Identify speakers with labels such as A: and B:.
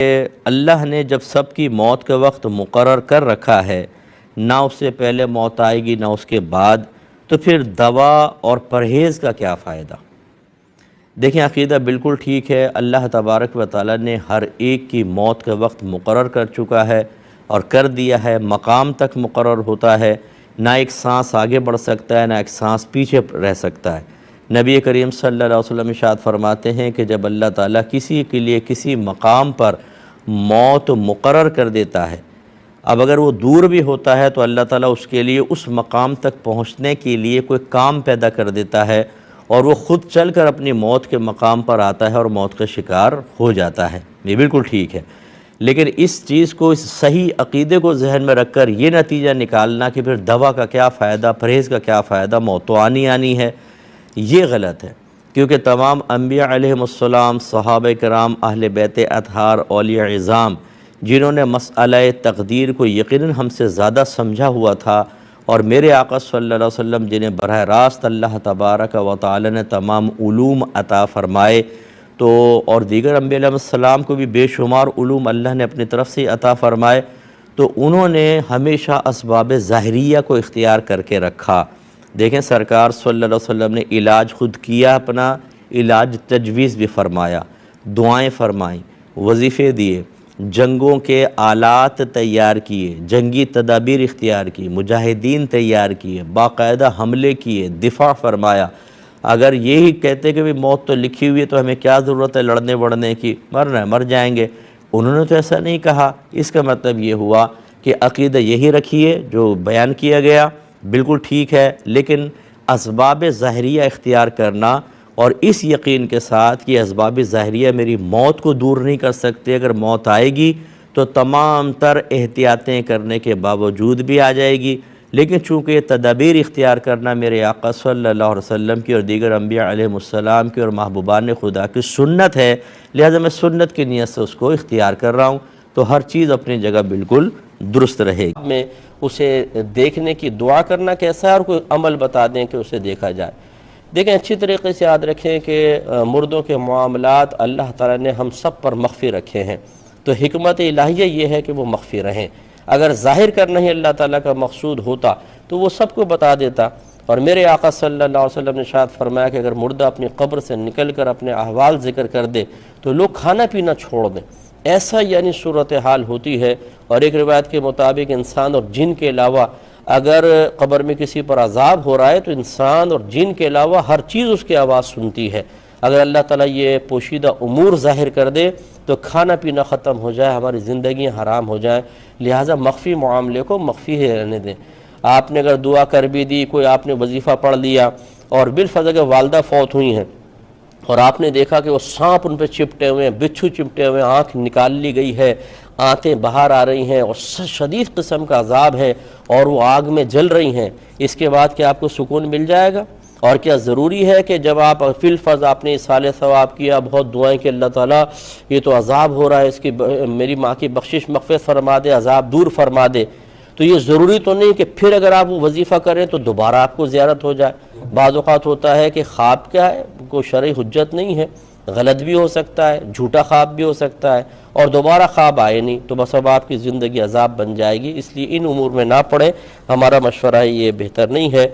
A: کہ اللہ نے جب سب کی موت کا وقت مقرر کر رکھا ہے، نہ اس سے پہلے موت آئے گی نہ اس کے بعد، تو پھر دوا اور پرہیز کا کیا فائدہ؟ دیکھیں، عقیدہ بالکل ٹھیک ہے، اللہ تبارک و تعالی نے ہر ایک کی موت کا وقت مقرر کر چکا ہے اور کر دیا ہے، مقام تک مقرر ہوتا ہے، نہ ایک سانس آگے بڑھ سکتا ہے نہ ایک سانس پیچھے رہ سکتا ہے۔ نبی کریم صلی اللہ علیہ وسلم ارشاد فرماتے ہیں کہ جب اللہ تعالیٰ کسی کے لیے کسی مقام پر موت مقرر کر دیتا ہے، اب اگر وہ دور بھی ہوتا ہے تو اللہ تعالیٰ اس کے لیے اس مقام تک پہنچنے کے لیے کوئی کام پیدا کر دیتا ہے اور وہ خود چل کر اپنی موت کے مقام پر آتا ہے اور موت کا شکار ہو جاتا ہے۔ یہ بالکل ٹھیک ہے، لیکن اس چیز کو، اس صحیح عقیدے کو ذہن میں رکھ کر یہ نتیجہ نکالنا کہ پھر دوا کا کیا فائدہ، پرہیز کا کیا فائدہ، موت تو آنی ہے، یہ غلط ہے۔ کیونکہ تمام انبیاء علیہ السلام، صحابہ کرام، اہل بیت اطہار، اولیاء عظام، جنہوں نے مسئلہ تقدیر کو یقیناً ہم سے زیادہ سمجھا ہوا تھا، اور میرے آقا صلی اللہ علیہ وسلم جنہیں براہ راست اللہ تبارک و تعالی نے تمام علوم عطا فرمائے، تو اور دیگر انبیاء علیہ السلام کو بھی بے شمار علوم اللہ نے اپنی طرف سے عطا فرمائے، تو انہوں نے ہمیشہ اسباب ظاہریہ کو اختیار کر کے رکھا۔ دیکھیں، سرکار صلی اللہ علیہ وسلم نے علاج خود کیا، اپنا علاج تجویز بھی فرمایا، دعائیں فرمائیں، وظیفے دیے، جنگوں کے آلات تیار کیے، جنگی تدابیر اختیار کی، مجاہدین تیار کیے، باقاعدہ حملے کیے، دفاع فرمایا۔ اگر یہی کہتے کہ موت تو لکھی ہوئی ہے تو ہمیں کیا ضرورت ہے لڑنے بڑھنے کی، مرنا ہے مر جائیں گے، انہوں نے تو ایسا نہیں کہا۔ اس کا مطلب یہ ہوا کہ عقیدہ یہی رکھیے جو بیان کیا گیا، بالکل ٹھیک ہے، لیکن اسباب ظاہریہ اختیار کرنا اور اس یقین کے ساتھ کہ اسباب ظاہریہ میری موت کو دور نہیں کر سکتے، اگر موت آئے گی تو تمام تر احتیاطیں کرنے کے باوجود بھی آ جائے گی، لیکن چونکہ یہ تدابیر اختیار کرنا میرے آقا صلی اللہ علیہ وسلم کی اور دیگر انبیاء علیہ السلام کی اور محبوبان خدا کی سنت ہے، لہذا میں سنت کی نیت سے اس کو اختیار کر رہا ہوں، تو ہر چیز اپنی جگہ بالکل درست رہے گی۔ میں اسے دیکھنے کی دعا کرنا کیسا ہے اور کوئی عمل بتا دیں کہ اسے دیکھا جائے۔ دیکھیں، اچھی طریقے سے یاد رکھیں کہ مردوں کے معاملات اللہ تعالیٰ نے ہم سب پر مخفی رکھے ہیں، تو حکمت الہیہ یہ ہے کہ وہ مخفی رہیں۔ اگر ظاہر کرنا ہی اللہ تعالیٰ کا مقصود ہوتا تو وہ سب کو بتا دیتا، اور میرے آقا صلی اللہ علیہ وسلم نے ارشاد فرمایا کہ اگر مردہ اپنی قبر سے نکل کر اپنے احوال ذکر کر دے تو لوگ کھانا پینا چھوڑ دیں، ایسا یعنی صورتحال ہوتی ہے۔ اور ایک روایت کے مطابق انسان اور جن کے علاوہ اگر قبر میں کسی پر عذاب ہو رہا ہے تو انسان اور جن کے علاوہ ہر چیز اس کی آواز سنتی ہے۔ اگر اللہ تعالیٰ یہ پوشیدہ امور ظاہر کر دے تو کھانا پینا ختم ہو جائے، ہماری زندگیاں حرام ہو جائیں، لہٰذا مخفی معاملے کو مخفی ہی رہنے دیں۔ آپ نے اگر دعا کر بھی دی، کوئی آپ نے وظیفہ پڑھ لیا اور بالفضل کہ والدہ فوت ہوئی ہیں اور آپ نے دیکھا کہ وہ سانپ ان پہ چپٹے ہوئے ہیں، بچھو چپٹے ہوئے ہیں، آنکھ نکال لی گئی ہے، آنتیں باہر آ رہی ہیں اور شدید قسم کا عذاب ہے اور وہ آگ میں جل رہی ہیں، اس کے بعد کیا آپ کو سکون مل جائے گا؟ اور کیا ضروری ہے کہ جب آپ فی الفرض آپ نے اصال ثواب کیا، بہت دعائیں کہ اللہ تعالیٰ یہ تو عذاب ہو رہا ہے، اس کی میری ماں کی بخشش مغفرت فرما دے، عذاب دور فرما دے، تو یہ ضروری تو نہیں کہ پھر اگر آپ وہ وظیفہ کریں تو دوبارہ آپ کو زیارت ہو جائے۔ بعض اوقات ہوتا ہے کہ خواب کیا ہے، کوئی شرعی حجت نہیں ہے، غلط بھی ہو سکتا ہے، جھوٹا خواب بھی ہو سکتا ہے اور دوبارہ خواب آئے نہیں تو بس اب آپ کی زندگی عذاب بن جائے گی، اس لیے ان امور میں نہ پڑیں، ہمارا مشورہ یہ بہتر نہیں ہے۔